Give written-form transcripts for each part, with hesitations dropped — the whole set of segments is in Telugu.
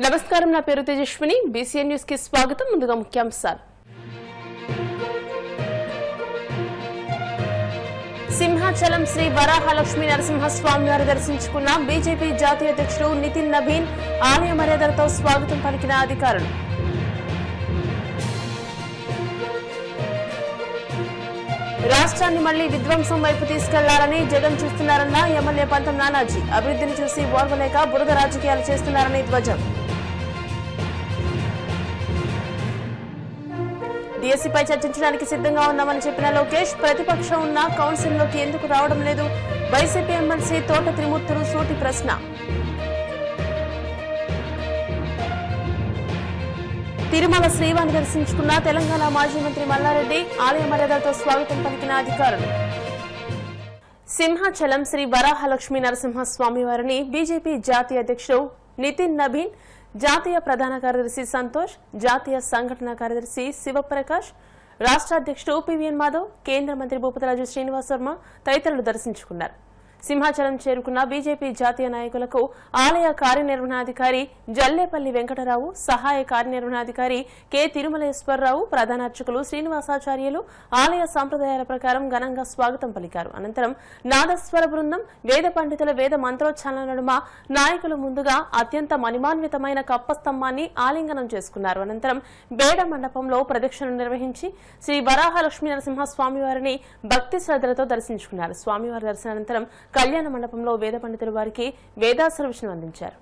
నమస్కారం, నా పేరు తేజస్విని. బీసీఎన్ న్యూస్ కి స్వాగతం. ముందుగా ముఖ్యాంశాలు. సింహాచలం శ్రీ వరాహలక్ష్మీ నరసింహస్వామి వారు దర్శించుకున్న బీజేపీ జాతీయ అధ్యక్షుడు నితిన్ నబీన్ ఆలయ మర్యాదలతో స్వాగతం పలికిన అధికారులు. రాష్ట్రాన్ని మళ్లీ విధ్వంసం వైపు తీసుకెళ్లాలని జగన్ చూస్తున్నారన్న ఎమ్మెల్యే పంతం నానాజీ. అభివృద్ధిని చూసి ఓర్వలేక బురద రాజకీయాలు చేస్తున్నారని ధ్వజం. డిఎస్సీపై చర్చించడానికి సిద్ధంగా ఉన్నామని చెప్పిన లోకేష్, ప్రతిపక్షం ఉన్న కౌన్సిల్లోకి ఎందుకు రావడం లేదు? వైసీపీ ఎమ్మెల్సీ తోట త్రిమూర్తులు సూటి ప్రశ్న. తిరుమల శ్రీవారిని దర్శించుకున్న తెలంగాణ మాజీ మంత్రి మల్లారెడ్డి ఆలయ మర్యాదలతో స్వాగతం పలికిన అధికారులు. సింహాచలం శ్రీ వరాహలక్ష్మీ నరసింహస్వామి వారిని బీజేపీ జాతీయ అధ్యక్షుడు నితిన్ నబీన్, జాతీయ ప్రధాన కార్యదర్శి సంతోష్, జాతీయ సంఘటన కార్యదర్శి శివప్రకాష్, రాష్ట్ర అధ్యక్షుడు పివిఎన్ మాధవ్, కేంద్ర మంత్రి భూపతిరాజు శ్రీనివాస్ వర్మ తదితరులు దర్శించుకున్నారు. సింహాచలం చేరుకున్న బీజేపీ జాతీయ నాయకులకు ఆలయ కార్యనిర్వహణాధికారి జల్లేపల్లి వెంకటరావు, సహాయ కార్యనిర్వహణాధికారి కె తిరుమలేశ్వరరావు, ప్రధాన అర్చకులు శ్రీనివాసాచార్యులు ఆలయ సంప్రదాయాల ప్రకారం ఘనంగా స్వాగతం పలికారు. అనంతరం నాదస్వర బృందం, వేద పండితుల వేద మంత్రోచ్చారణ నడుమ నాయకులు ముందుగా అత్యంత మణిమాన్వితమైన కప్పస్తంభాన్ని ఆలింగనం చేసుకున్నారు. అనంతరం బేడ మండపంలో ప్రదక్షిణలు నిర్వహించి శ్రీ వరాహలక్ష్మీ నరసింహస్వామి వారిని భక్తి శ్రద్ధలతో దర్శించుకున్నారు. స్వామివారి దర్శనానంతరం కళ్యాణ మండపంలో వేద పండితులు వారికి వేదాశీర్వచనం అందించారు.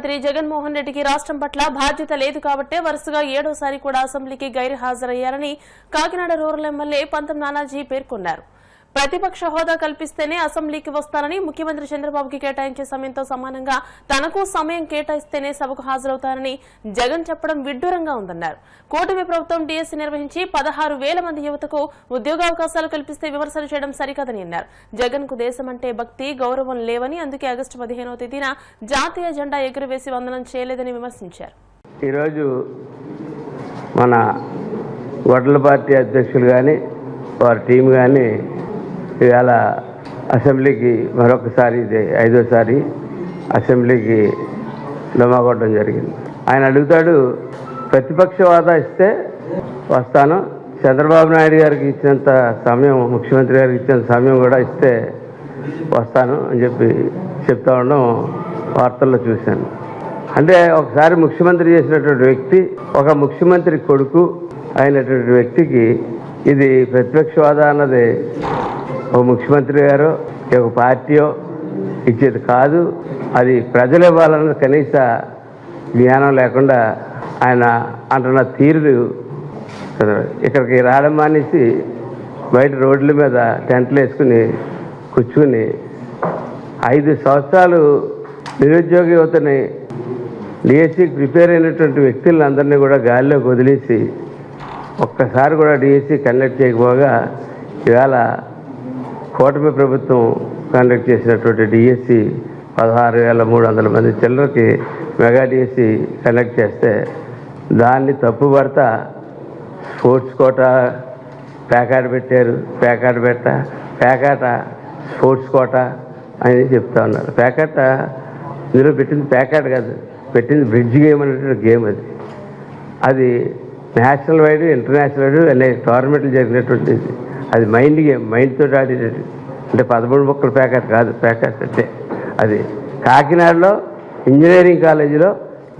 ముఖ్యమంత్రి జగన్మోహన్ రెడ్డికి రాష్ట్రం పట్ల బాధ్యత లేదు కాబట్టే వరుసగా 7వ సారి కూడా అసెంబ్లీకి గైర్హాజరయ్యారని కాకినాడ రూరల్ ఎమ్మెల్యే పంతం నానాజీ పేర్కొన్నారు. ప్రతిపక్ష హోదా కల్పిస్తేనే అసెంబ్లీకి వస్తారని, ముఖ్యమంత్రి చంద్రబాబుకి కేటాయించే సమయంతో సమానంగా తనకు సమయం కేటాయిస్తేనే సభకు హాజరవుతారని జగన్ చెప్పడం విడ్డూరంగా ఉందన్నారు. కూటమి ప్రభుత్వం డిఎస్సీ నిర్వహించి 16,000 మంది యువతకు ఉద్యోగావకాశాలు కల్పిస్తే విమర్శలు చేయడం సరికాదని అన్నారు. జగన్ కు దేశం అంటే భక్తి, గౌరవం లేవని, అందుకే ఆగస్టు 15వ తేదీన జాతీయ జెండా ఎగురవేసి వందనం చేయలేదని విమర్శించారు. ఈరోజు మన వడ్ల పార్టీ అధ్యక్షులు కానీ వారి టీం కానీ ఇవాళ అసెంబ్లీకి మరొకసారి ఇది 5వ సారి అసెంబ్లీకి దొమ్మగొట్టడం జరిగింది. ఆయన అడుగుతాడు, ప్రతిపక్ష హోదా ఇస్తే వస్తాను, చంద్రబాబు నాయుడు గారికి ఇచ్చినంత సమయం, ముఖ్యమంత్రి గారికి ఇచ్చినంత సమయం కూడా ఇస్తే వస్తాను అని చెప్పి చెప్తా ఉండడం వార్తల్లో చూశాను. అంటే ఒకసారి ముఖ్యమంత్రి చేసినటువంటి వ్యక్తి, ఒక ముఖ్యమంత్రి కొడుకు అయినటువంటి వ్యక్తికి ఇది ప్రతిపక్ష హోదా అన్నది ఒక ముఖ్యమంత్రి గారు ఒక పార్టీయో ఇచ్చేది కాదు, అది ప్రజలు ఇవ్వాలన్న కనీస జ్ఞానం లేకుండా ఆయన అంటున్న తీరులు ఇక్కడికి రావడం మానేసి బయట రోడ్ల మీద టెంట్లు వేసుకుని కూర్చుని 5 సంవత్సరాలు నిరుద్యోగ యువతని డిఎస్సికి ప్రిపేర్ అయినటువంటి వ్యక్తులందరినీ కూడా గాలిలోకి వదిలేసి ఒక్కసారి కూడా డిఎస్సి కండక్ట్ చేయకపోగా ఇవాళ కూటమి ప్రభుత్వం కండక్ట్ చేసినటువంటి డిఎస్సి 16,300 మంది చిల్లరకి మెగా డిఎస్సి కండక్ట్ చేస్తే దాన్ని తప్పుపడతా స్పోర్ట్స్ కోటా ప్యాకాట్ పెట్టారు, ప్యాకాట స్పోర్ట్స్ కోటా అని చెప్తా ఉన్నారు. ప్యాకాట ఇందులో పెట్టింది ప్యాకాట్ కాదు, పెట్టింది బ్రిడ్జ్ గేమ్ అనేటువంటి గేమ్. అది నేషనల్ వైడ్, ఇంటర్నేషనల్ వైడ్ అనేక టోర్నమెంట్లు జరిగినటువంటిది. అది మైండ్ గేమ్, మైండ్తో ఆడేటట్టు. అంటే 13 ముక్కల ప్యాకెట్ కాదు, ప్యాకెట్ అంటే అది కాకినాడలో ఇంజనీరింగ్ కాలేజీలో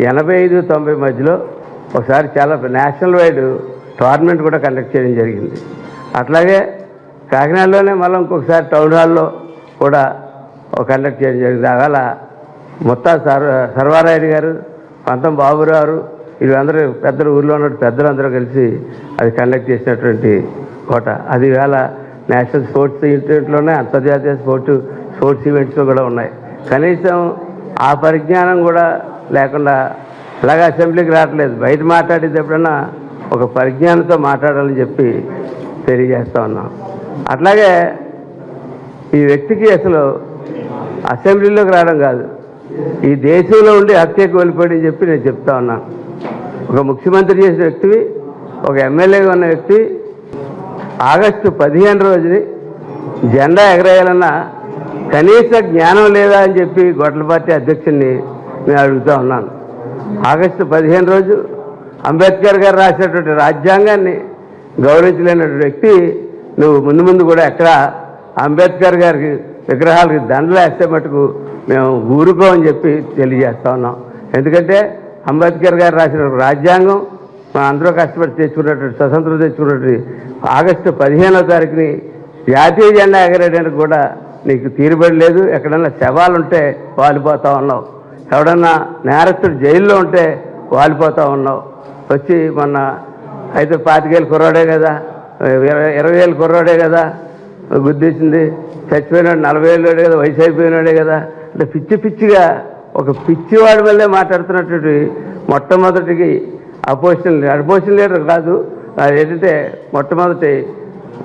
85-90 మధ్యలో ఒకసారి చాలా నేషనల్ వైడ్ టోర్నమెంట్ కూడా కండక్ట్ చేయడం జరిగింది. అట్లాగే కాకినాడలోనే మళ్ళీ ఇంకొకసారి టౌన్ హాల్లో కూడా కండక్ట్ చేయడం జరిగింది. అవేళ మొత్తం సర్వారాయుడు గారు, పంతం బాబురావు వీళ్ళందరూ పెద్దలు, ఊళ్ళో ఉన్న పెద్దలందరూ కలిసి అది కండక్ట్ చేసినటువంటి కోట. అది వేళ నేషనల్ స్పోర్ట్స్ ఈవెంట్లోనే, అంతర్జాతీయ స్పోర్ట్స్ ఈవెంట్స్లో కూడా ఉన్నాయి. కనీసం ఆ పరిజ్ఞానం కూడా లేకుండా అలాగే అసెంబ్లీకి రావట్లేదు. బయట మాట్లాడేది ఎప్పుడన్నా ఒక పరిజ్ఞానంతో మాట్లాడాలని చెప్పి తెలియజేస్తూ ఉన్నాం. అట్లాగే ఈ వ్యక్తికి అసలు అసెంబ్లీలోకి రావడం కాదు, ఈ దేశంలో ఉండి హత్యకు వెళ్ళిపోయి చెప్పి నేను చెప్తా ఉన్నాను. ఒక ముఖ్యమంత్రి చేసిన వ్యక్తివి, ఒక ఎమ్మెల్యేగా ఉన్న వ్యక్తి ఆగస్టు 15 రోజుని జెండా ఎగరేయాలన్న కనీస జ్ఞానం లేదా అని చెప్పి గొడ్ల పార్టీ అధ్యక్షుడిని నేను అడుగుతూ ఉన్నాను. ఆగస్టు 15 రోజు అంబేద్కర్ గారు రాసినటువంటి రాజ్యాంగాన్ని గౌరవించలేనటువంటి వ్యక్తి నువ్వు ముందు కూడా ఎక్కడ అంబేద్కర్ గారికి విగ్రహాలకి దండలు వేస్తే మటుకు మేము ఊరుకోమని చెప్పి తెలియజేస్తా ఉన్నాం. ఎందుకంటే అంబేద్కర్ గారు రాసిన రాజ్యాంగం మనం అందరూ కష్టపడి తెచ్చుకున్నటువంటి, స్వతంత్రం తెచ్చుకున్నటువంటి ఆగస్టు 15వ తారీఖుని జాతీయ జెండా ఎగరేయడానికి కూడా నీకు తీరుబడి లేదు. ఎక్కడన్నా శవాలు ఉంటే వాలిపోతూ ఉన్నావు, ఎవడన్నా నేరస్తుడు జైల్లో ఉంటే వాలిపోతూ ఉన్నావు. వచ్చి మొన్న అయితే 25,000 కుర్రాడే కదా, 20,000 కుర్రాడే కదా గుద్దేసింది, చచ్చిపోయినాడు 40,000 కదా, వయసు అయిపోయినాడే కదా. అంటే పిచ్చిగా ఒక పిచ్చివాడి వల్లే మాట్లాడుతున్నటువంటి మొట్టమొదటికి అపోజిషన్ లీడర్ కాదు, ఏంటంటే మొట్టమొదటి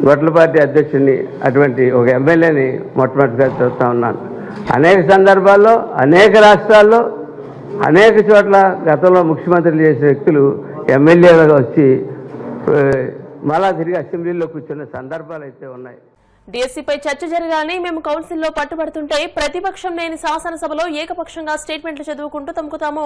గొడ్ల పార్టీ అధ్యక్షుడిని, అటువంటి ఒక ఎమ్మెల్యేని మొట్టమొదటిగా చూస్తూ ఉన్నాను. అనేక సందర్భాల్లో, అనేక రాష్ట్రాల్లో, అనేక చోట్ల గతంలో ముఖ్యమంత్రులు చేసిన వ్యక్తులు ఎమ్మెల్యేలుగా వచ్చి మళ్ళా తిరిగి అసెంబ్లీలో కూర్చున్న సందర్భాలు అయితే ఉన్నాయి. డిఎస్సీపై చర్చ జరగాలని మేము కౌన్సిల్లో పట్టుబడుతుంటే ప్రతిపక్షం లేని శాసనసభలో ఏకపక్షంగా స్టేట్మెంట్లు చదువుకుంటూ తమకు తాము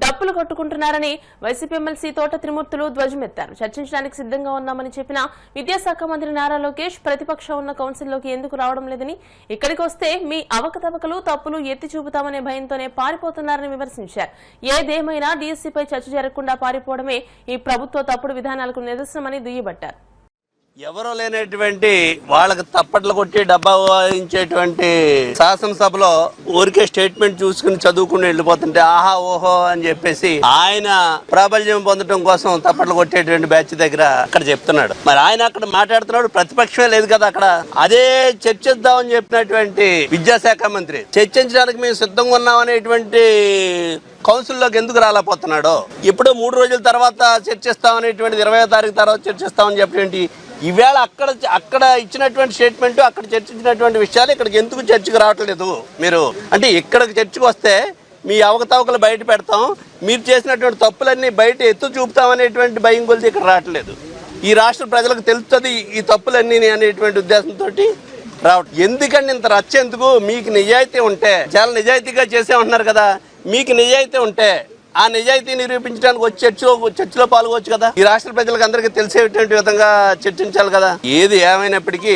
డప్పులు కొట్టుకుంటున్నారని వైసీపీ ఎమ్మెల్సీ తోట త్రిమూర్తులు ధ్వజమెత్తారు. చర్చించడానికి సిద్ధంగా ఉన్నామని చెప్పిన విద్యాశాఖ మంత్రి నారా లోకేష్ ప్రతిపక్షం ఉన్న కౌన్సిల్లోకి ఎందుకు రావడం లేదని, ఇక్కడికి వస్తే మీ అవకతవకలు, తప్పులు ఎత్తి చూపుతామనే భయంతోనే పారిపోతున్నారని విమర్శించారు. ఏదేమైనా డిఎస్సీపై చర్చ జరగకుండా పారిపోవడమే ఈ ప్రభుత్వ తప్పుడు విధానాలకు నిదర్శనమని దుయ్యబట్టారు. ఎవరో లేనటువంటి వాళ్ళకి తప్పట్లు కొట్టి డబ్బా వాయించేటువంటి శాసనసభలో ఊరికే స్టేట్మెంట్ చూసుకుని చదువుకుని వెళ్ళిపోతుంటే ఆహా ఓహో అని చెప్పేసి ఆయన ప్రాబల్యం పొందడం కోసం తప్పట్లు కొట్టేటువంటి బ్యాచ్ దగ్గర అక్కడ చెప్తున్నాడు. మరి ఆయన అక్కడ మాట్లాడుతున్నాడు, ప్రతిపక్షమే లేదు కదా అక్కడ. అదే చర్చిద్దామని చెప్పినటువంటి విద్యాశాఖ మంత్రి చర్చించడానికి మేము సిద్ధంగా ఉన్నాం అనేటువంటి కౌన్సిల్లోకి ఎందుకు రాలేకపోతున్నాడో, ఇప్పుడు 3 రోజుల తర్వాత చర్చిస్తామనేటువంటిది 20వ తారీఖు తర్వాత చర్చిస్తామని చెప్పేంటి ఈవేళ అక్కడ ఇచ్చినటువంటి స్టేట్మెంట్, అక్కడ చర్చించినటువంటి విషయాలు ఇక్కడికి ఎందుకు చర్చకు రావట్లేదు మీరు? అంటే ఇక్కడికి చర్చకు వస్తే మీ అవకతవకలు బయట పెడతాం, మీరు చేసినటువంటి తప్పులన్నీ బయట ఎత్తు చూపుతామనేటువంటి భయం కొలిది ఇక్కడ రావట్లేదు. ఈ రాష్ట్ర ప్రజలకు తెలుస్తుంది ఈ తప్పులన్నీ అనేటువంటి ఉద్దేశంతో రావట్లేదు. ఎందుకండి ఇంత రచ్చ ఎందుకు? మీకు నిజాయితీ ఉంటే, చాలా నిజాయితీగా చేసే ఉంటున్నారు కదా, మీకు నిజాయితీ ఉంటే ఆ నిజాయితీ నిరూపించడానికి వచ్చి చర్చలో పాల్గొవచ్చు కదా. ఈ రాష్ట్ర ప్రజలకు అందరికీ తెలిసేటువంటి విధంగా చర్చించాలి కదా. ఏది ఏమైనప్పటికీ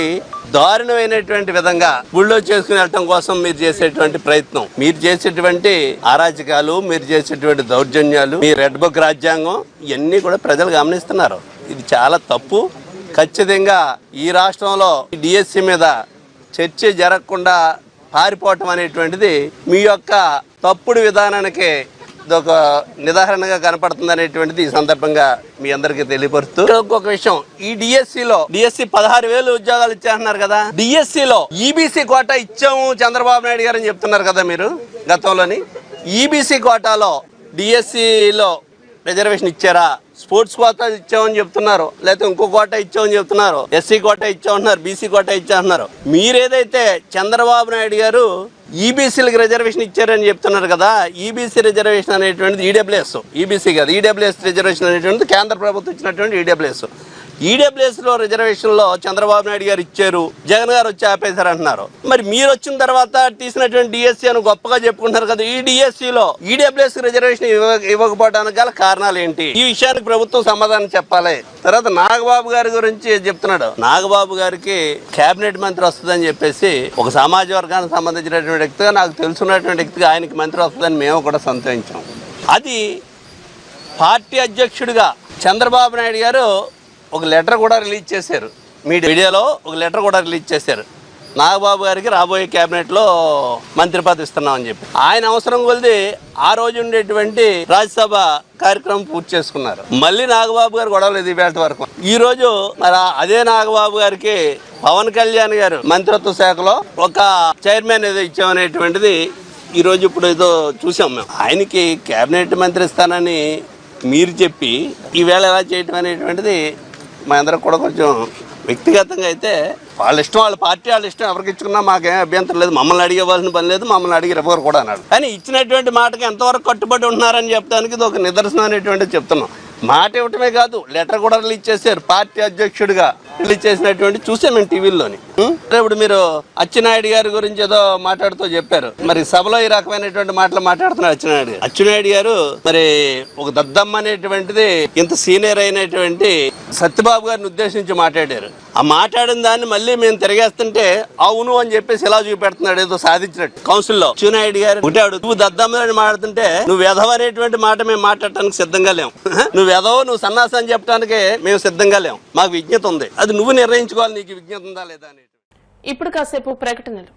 దారుణమైనటువంటి విధంగా గుళ్ళో చేసుకుని వెళ్ళటం కోసం మీరు చేసేటువంటి ప్రయత్నం, మీరు చేసేటువంటి అరాచకాలు, మీరు చేసేటువంటి దౌర్జన్యాలు, మీ రెడ్ బుక్ రాజ్యాంగం ఇవన్నీ కూడా ప్రజలు గమనిస్తున్నారు. ఇది చాలా తప్పు. ఖచ్చితంగా ఈ రాష్ట్రంలో డిఎస్సి మీద చర్చ జరగకుండా పారిపోవటం అనేటువంటిది మీ యొక్క తప్పుడు విధానానికి ఇదొక నిదాహరణగా కనపడుతుంది అనేటువంటిది ఈ సందర్భంగా మీ అందరికీ తెలియపరుస్తూ, ఇంకొక విషయం, ఈ డిఎస్సి 16,000 ఉద్యోగాలు ఇచ్చేస్తున్నారు కదా. డిఎస్సిలో ఈబీసీ కోటా ఇచ్చాము చంద్రబాబు నాయుడు గారు అని చెప్తున్నారు కదా మీరు. గతంలోని ఈబీసీ కోటాలో డిఎస్సిలో రిజర్వేషన్ ఇచ్చారా? స్పోర్ట్స్ కోటా ఇచ్చామని చెప్తున్నారు, లేకపోతే ఇంకో కోటా ఇచ్చామని చెప్తున్నారు, ఎస్సీ కోటా ఇచ్చామన్నారు, బీసీ కోటా ఇచ్చామన్నారు. మీరేదైతే చంద్రబాబు నాయుడు గారు ఈబీసీలకు రిజర్వేషన్ ఇచ్చారని చెప్తున్నారు కదా, ఈబీసీ రిజర్వేషన్ అనేటువంటిది ఈడబ్ల్యూఎస్, ఈబీసీ కాదు, ఈడబ్ల్యూఎస్ రిజర్వేషన్ అనేటువంటిది కేంద్ర ప్రభుత్వం ఇచ్చినటువంటి ఈడబ్ల్యూఎస్. ఈడబ్ల్యూఎస్లో రిజర్వేషన్లో చంద్రబాబు నాయుడు గారు ఇచ్చారు, జగన్ గారు వచ్చి ఆపేశారు అంటున్నారు. మరి మీరు వచ్చిన తర్వాత తీసినటువంటి డిఎస్సీ అని గొప్పగా చెప్పుకుంటున్నారు కదా. ఈ డిఎస్సీలో ఈడబ్ల్యూఎస్ రిజర్వేషన్ ఇవ్వకపోవడానికి గల కారణాలు ఏంటి? ఈ విషయానికి ప్రభుత్వం సమాధానం చెప్పాలి. తర్వాత నాగబాబు గారి గురించి చెప్తున్నాడు. నాగబాబు గారికి కేబినెట్ మంత్రి వస్తుందని చెప్పేసి ఒక సమాజ వర్గానికి సంబంధించినటువంటి వ్యక్తిగా, నాకు తెలుసున్నటువంటి వ్యక్తిగా ఆయనకి మంత్రి వస్తుందని మేము కూడా సంతోషించాం. అది పార్టీ అధ్యక్షుడిగా చంద్రబాబు నాయుడు గారు ఒక లెటర్ కూడా రిలీజ్ చేశారు, మీడియాలో ఒక లెటర్ కూడా రిలీజ్ చేశారు. నాగబాబు గారికి రాబోయే క్యాబినెట్లో మంత్రి పదవి ఇస్తున్నామని చెప్పి. ఆయన అవసరం కొలిది ఆ రోజు ఉండేటువంటి రాజ్యసభ కార్యక్రమం పూర్తి చేసుకున్నారు. మళ్ళీ నాగబాబు గారు గొడవలేదు ఈవేళ వరకు. ఈ రోజు మరి అదే నాగబాబు గారికి పవన్ కళ్యాణ్ గారు మంత్రిత్వ శాఖలో ఒక చైర్మన్ ఏదో ఇచ్చామనేటువంటిది ఈ రోజు ఇప్పుడు ఏదో చూసాం మేము. ఆయనకి కేబినెట్ మంత్రి ఇస్తానని మీరు చెప్పి ఈవేళ ఎలా చేయటం అనేటువంటిది మా అందరికి కూడా కొంచెం వ్యక్తిగతంగా అయితే వాళ్ళ ఇష్టం, వాళ్ళ పార్టీ వాళ్ళ ఇష్టం, ఎవరికి ఇచ్చుకున్నా మాకేం అభ్యంతరం లేదు, మమ్మల్ని అడిగేవాల్సిన పని లేదు, మమ్మల్ని అడిగి ఎవరు కూడా అన్నాడు. కానీ ఇచ్చినటువంటి మాటకి ఎంతవరకు కట్టుబడి ఉంటున్నారని చెప్పడానికి ఇది ఒక నిదర్శనం అనేటువంటిది చెప్తున్నాం. మాట ఇవ్వటమే కాదు, లెటర్ కూడా రిలీజ్ చేశారు, పార్టీ అధ్యక్షుడిగా రిలీజ్ చేసినటువంటి చూసాం మేము టీవీలోని. ఇప్పుడు మీరు అచ్చెన్నాయుడు గారి గురించి ఏదో మాట్లాడుతూ చెప్పారు, మరి సభలో ఈ రకమైనటువంటి మాటలు మాట్లాడుతున్నారు అచ్చెన్నాయుడు గారు. అచ్చెన్నాయుడు గారు మరి ఒక దద్దమ్మ అనేటువంటిది ఇంత సీనియర్ అయినటువంటి సత్యబాబు గారిని ఉద్దేశించి మాట్లాడారు. ఆ మాట్లాడిన దాన్ని మళ్ళీ మేము తిరిగేస్తుంటే అవును అని చెప్పేసి ఇలా చూపెడుతున్నాడు, ఏదో సాధించినట్టు. కౌన్సిల్లో అచ్చెన్నాయుడు గారు ఒకటాడు, నువ్వు దద్దమ్మని మాట్లాడుతుంటే నువ్వు ఎదవనేటువంటి మాట మేము మాట్లాడటానికి సిద్ధంగా లేవు, నువ్వు ఎదవ, నువ్వు సన్నాసం అని చెప్పడానికి మేము సిద్ధంగా లేవు, మాకు విజ్ఞత ఉంది, అది నువ్వు నిర్ణయించుకోవాలి, నీకు విజ్ఞత ఉందా లేదా అని. ఇప్పుడు కాసేపు ప్రకటనలు.